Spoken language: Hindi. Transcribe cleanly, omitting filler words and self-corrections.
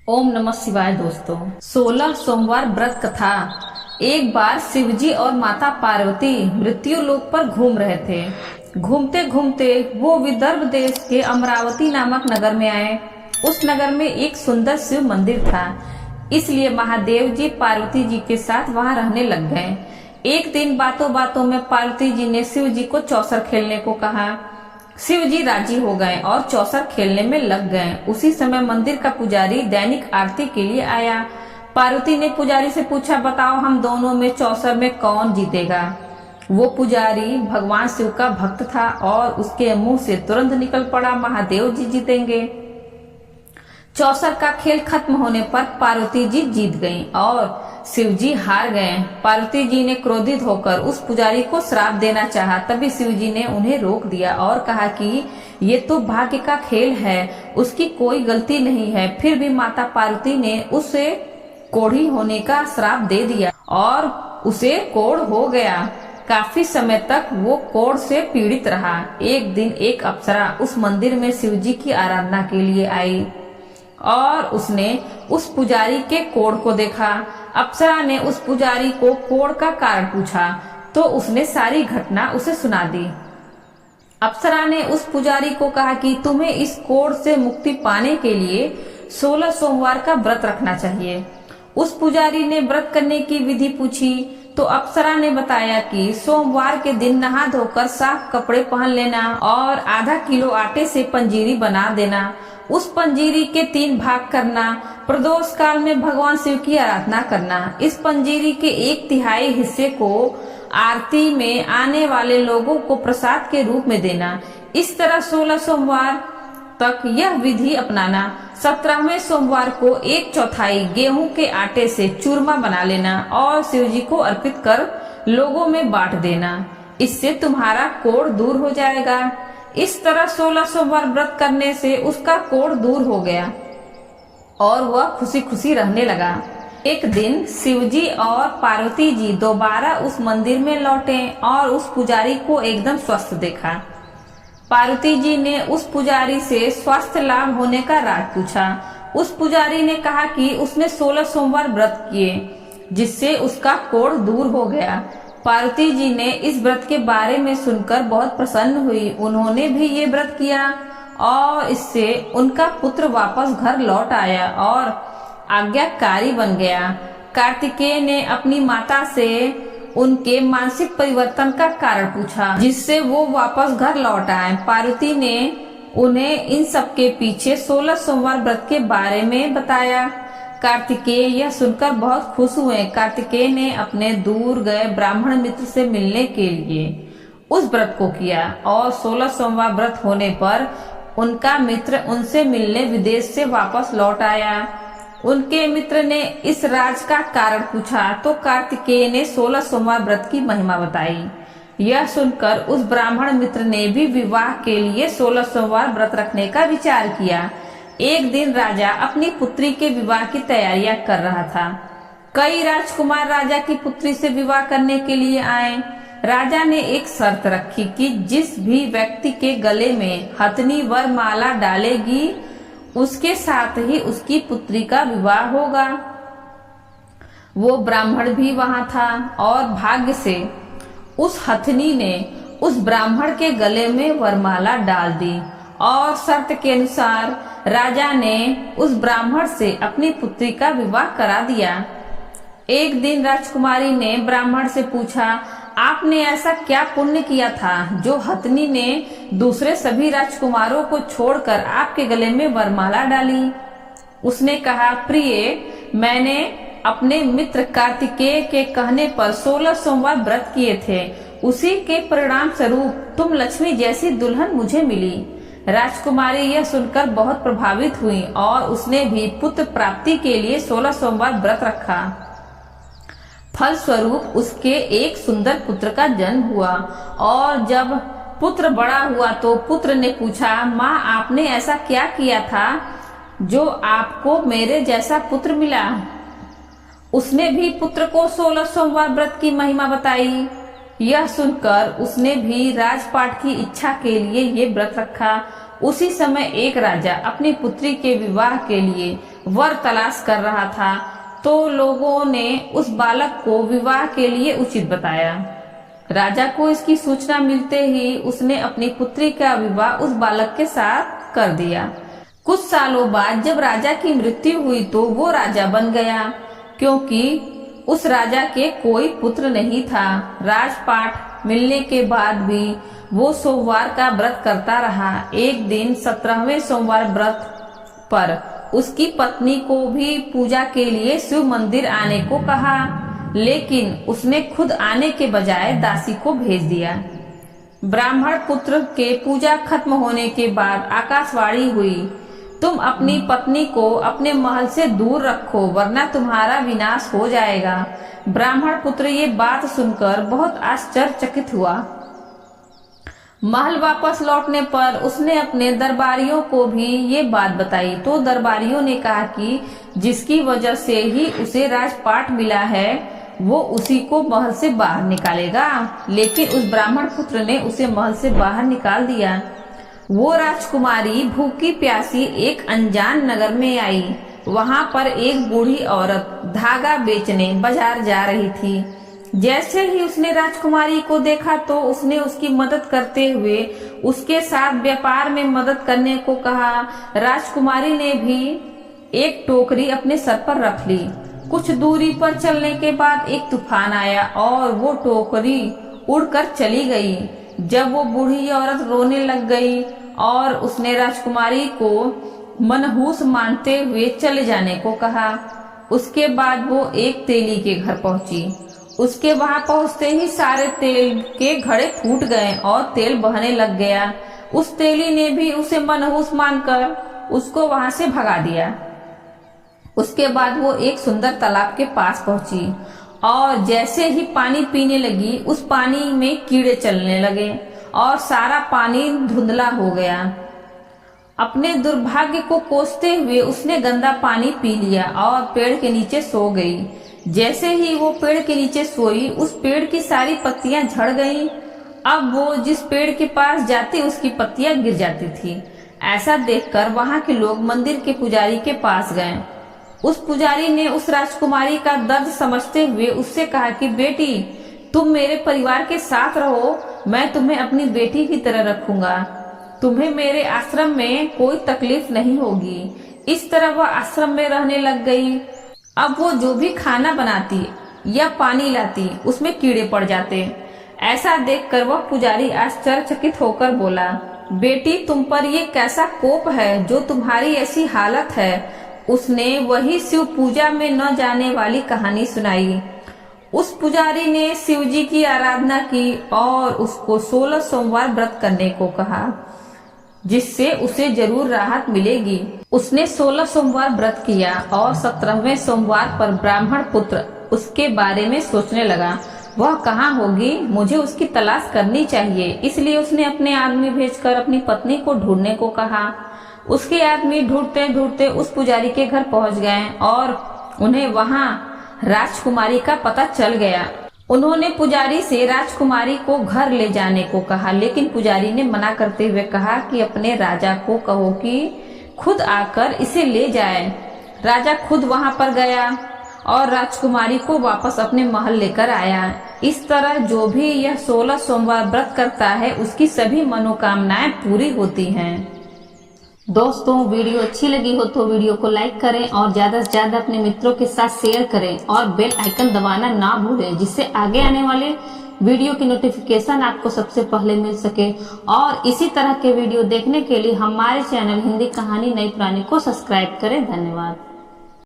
ओम नमः शिवाय। दोस्तों, 16 सोमवार व्रत कथा। एक बार शिवजी और माता पार्वती मृत्यु लोक पर घूम रहे थे। घूमते घूमते वो विदर्भ देश के अमरावती नामक नगर में आए। उस नगर में एक सुंदर शिव मंदिर था, इसलिए महादेव जी पार्वती जी के साथ वहां रहने लग गए। एक दिन बातों बातों में पार्वती जी ने शिव जी को चौसर खेलने को कहा। शिव जी राजी हो गए और चौसर खेलने में लग गए। उसी समय मंदिर का पुजारी दैनिक आरती के लिए आया। पार्वती ने पुजारी से पूछा, बताओ हम दोनों में चौसर में कौन जीतेगा। वो पुजारी भगवान शिव का भक्त था और उसके मुंह से तुरंत निकल पड़ा, महादेव जी जीतेंगे। चौसर का खेल खत्म होने पर पार्वती जी जीत गईं और शिव जी हार गए। पार्वती जी ने क्रोधित होकर उस पुजारी को श्राप देना चाहा, तभी शिव जी ने उन्हें रोक दिया और कहा कि ये तो भाग्य का खेल है, उसकी कोई गलती नहीं है। फिर भी माता पार्वती ने उसे कोढ़ी होने का श्राप दे दिया और उसे कोढ़ हो गया। काफी समय तक वो कोढ़ से पीड़ित रहा। एक दिन एक अप्सरा उस मंदिर में शिव जी की आराधना के लिए आई और उसने उस पुजारी के कोढ़ को देखा। अप्सरा ने उस पुजारी को कोढ़ का कारण पूछा तो उसने सारी घटना उसे सुना दी। अप्सरा ने उस पुजारी को कहा कि तुम्हें इस कोढ़ से मुक्ति पाने के लिए 16 सोमवार का व्रत रखना चाहिए। उस पुजारी ने व्रत करने की विधि पूछी तो अप्सरा ने बताया कि सोमवार के दिन नहा धोकर साफ कपड़े पहन लेना और आधा किलो आटे से पंजीरी बना देना। उस पंजीरी के 3 भाग करना। प्रदोष काल में भगवान शिव की आराधना करना। इस पंजीरी के 1/3 हिस्से को आरती में आने वाले लोगों को प्रसाद के रूप में देना। इस तरह 16 सोमवार तक यह विधि अपनाना। 17वें सोमवार को 1/4 गेहूं के आटे से चूरमा बना लेना और शिव जी को अर्पित कर लोगों में बांट देना। इससे तुम्हारा कोढ़ दूर हो जाएगा। इस तरह 16 सोमवार व्रत करने से उसका कोढ़ दूर हो गया और वह खुशी खुशी रहने लगा। एक दिन शिवजी और पार्वती जी दोबारा उस मंदिर में लौटे और उस पुजारी को एकदम स्वस्थ देखा। पार्वती जी ने उस पुजारी से स्वास्थ्य लाभ होने का राज पूछा। उस पुजारी ने कहा कि उसने 16 सोमवार व्रत किए जिससे उसका कोढ़ दूर हो गया। पार्वती जी ने इस व्रत के बारे में सुनकर बहुत प्रसन्न हुई। उन्होंने भी ये व्रत किया और इससे उनका पुत्र वापस घर लौट आया और आज्ञाकारी बन गया। कार्तिकेय ने अपनी माता से उनके मानसिक परिवर्तन का कारण पूछा जिससे वो वापस घर लौट आए। पार्वती ने उन्हें इन सब के पीछे 16 सोमवार व्रत के बारे में बताया। कार्तिकेय यह सुनकर बहुत खुश हुए। कार्तिकेय ने अपने दूर गए ब्राह्मण मित्र से मिलने के लिए उस व्रत को किया और 16 सोमवार व्रत होने पर उनका मित्र उनसे मिलने विदेश से वापस लौट आया। उनके मित्र ने इस राज का कारण पूछा तो कार्तिकेय ने 16 सोमवार व्रत की महिमा बताई। यह सुनकर उस ब्राह्मण मित्र ने भी विवाह के लिए 16 सोमवार व्रत रखने का विचार किया। एक दिन राजा अपनी पुत्री के विवाह की तैयारियां कर रहा था। कई राजकुमार राजा की पुत्री से विवाह करने के लिए आए। राजा ने एक शर्त रखी कि जिस भी व्यक्ति के गले में हथनी वर माला डालेगी उसके साथ ही उसकी पुत्री का विवाह होगा। वो ब्राह्मण भी वहां था और भाग्य से उस हथनी ने उस ब्राह्मण के गले में वरमाला डाल दी और शर्त के अनुसार राजा ने उस ब्राह्मण से अपनी पुत्री का विवाह करा दिया। एक दिन राजकुमारी ने ब्राह्मण से पूछा, आपने ऐसा क्या पुण्य किया था जो हथनी ने दूसरे सभी राजकुमारों को छोड़कर आपके गले में वरमाला डाली। उसने कहा, प्रिय, मैंने अपने मित्र कार्तिकेय के कहने पर 16 सोमवार व्रत किए थे। उसी के परिणाम स्वरूप तुम लक्ष्मी जैसी दुल्हन मुझे मिली। राजकुमारी यह सुनकर बहुत प्रभावित हुई और उसने भी पुत्र प्राप्ति के लिए 16 सोमवार व्रत रखा। फल स्वरूप उसके एक सुंदर पुत्र का जन्म हुआ और जब पुत्र बड़ा हुआ तो पुत्र ने पूछा, माँ, आपने ऐसा क्या किया था जो आपको मेरे जैसा पुत्र मिला। उसने भी पुत्र को 16 सोमवार व्रत की महिमा बताई। यह सुनकर उसने भी राजपाट की इच्छा के लिए ये व्रत रखा। उसी समय एक राजा अपनी पुत्री के विवाह के लिए वर तलाश कर रहा था, तो लोगों ने उस बालक को विवाह के लिए उचित बताया। राजा को इसकी सूचना मिलते ही उसने अपनी पुत्री का विवाह उस बालक के साथ कर दिया। कुछ सालों बाद जब राजा की मृत्यु हुई तो वो राजा बन गया, क्योंकि उस राजा के कोई पुत्र नहीं था। राजपाट मिलने के बाद भी वो सोमवार का व्रत करता रहा। एक दिन 17वें सोमवार व्रत पर उसकी पत्नी को भी पूजा के लिए शिव मंदिर आने को कहा, लेकिन उसने खुद आने के बजाय दासी को भेज दिया। ब्राह्मण पुत्र के पूजा खत्म होने के बाद आकाशवाणी हुई, तुम अपनी पत्नी को अपने महल से दूर रखो वरना तुम्हारा विनाश हो जाएगा। ब्राह्मण पुत्र ये बात सुनकर बहुत आश्चर्यचकित हुआ। महल वापस लौटने पर उसने अपने दरबारियों को भी ये बात बताई, तो दरबारियों ने कहा कि जिसकी वजह से ही उसे राजपाट मिला है वो उसी को महल से बाहर निकालेगा। लेकिन उस ब्राह्मण पुत्र ने उसे महल से बाहर निकाल दिया। वो राजकुमारी भूखी प्यासी एक अनजान नगर में आई। वहां पर एक बूढ़ी औरत धागा बेचने बाजार जा रही थी। जैसे ही उसने राजकुमारी को देखा तो उसने उसकी मदद करते हुए उसके साथ व्यापार में मदद करने को कहा। राजकुमारी ने भी एक टोकरी अपने सर पर रख ली। कुछ दूरी पर चलने के बाद एक तूफान आया और वो टोकरी उड़कर चली गई। जब वो बूढ़ी औरत रोने लग गई और उसने राजकुमारी को मनहूस मानते हुए चले जाने को कहा। उसके बाद वो एक तेली के घर पहुंची। उसके वहां पहुंचते ही सारे तेल के घड़े फूट गए और तेल बहने लग गया। उस तेली ने भी उसे मनहूस मानकर उसको वहां से भगा दिया। उसके बाद वो एक सुंदर तालाब के पास पहुंची और जैसे ही पानी पीने लगी उस पानी में कीड़े चलने लगे और सारा पानी धुंधला हो गया। अपने दुर्भाग्य को कोसते हुए उसने गंदा पानी पी लिया और पेड़ के नीचे सो गई। जैसे ही वो पेड़ के नीचे सोई उस पेड़ की सारी पत्तियां झड़ गईं। अब वो जिस पेड़ के पास जाती उसकी पत्तियां गिर जाती थी। ऐसा देखकर वहां के लोग मंदिर के पुजारी के पास गए। उस पुजारी ने उस राजकुमारी का दर्द समझते हुए उससे कहा कि बेटी, तुम मेरे परिवार के साथ रहो, मैं तुम्हें अपनी बेटी की तरह रखूंगा। तुम्हें मेरे आश्रम में कोई तकलीफ नहीं होगी। इस तरह वह आश्रम में रहने लग गई। अब वो जो भी खाना बनाती या पानी लाती उसमें कीड़े पड़ जाते। ऐसा देखकर वह पुजारी आश्चर्यचकित होकर बोला, बेटी, तुम पर ये कैसा कोप है जो तुम्हारी ऐसी हालत है। उसने वही शिव पूजा में न जाने वाली कहानी सुनाई। उस पुजारी ने शिवजी की आराधना की और उसको 16 सोमवार व्रत करने को कहा, जिससे उसे जरूर राहत मिलेगी। उसने 16 सोमवार व्रत किया और 17वें सोमवार पर ब्राह्मण पुत्र उसके बारे में सोचने लगा, वह कहाँ होगी, मुझे उसकी तलाश करनी चाहिए। इसलिए उसने अपने आदमी भेजकर अपनी पत्नी को ढूंढने को कहा। उसके आदमी ढूंढते ढूंढते उस पुजारी के घर पहुंच गए और उन्हें वहां राजकुमारी का पता चल गया। उन्होंने पुजारी से राजकुमारी को घर ले जाने को कहा, लेकिन पुजारी ने मना करते हुए कहा कि अपने राजा को कहो कि खुद आकर इसे ले जाए। राजा खुद वहां पर गया और राजकुमारी को वापस अपने महल लेकर आया। इस तरह जो भी यह 16 सोमवार व्रत करता है उसकी सभी मनोकामनाएं पूरी होती हैं। दोस्तों, वीडियो अच्छी लगी हो तो वीडियो को लाइक करें और ज्यादा से ज्यादा अपने मित्रों के साथ शेयर करें और बेल आइकन दबाना ना भूलें, जिससे आगे आने वाले वीडियो की नोटिफिकेशन आपको सबसे पहले मिल सके। और इसी तरह के वीडियो देखने के लिए हमारे चैनल हिंदी कहानी नई पुरानी को सब्सक्राइब करें। धन्यवाद।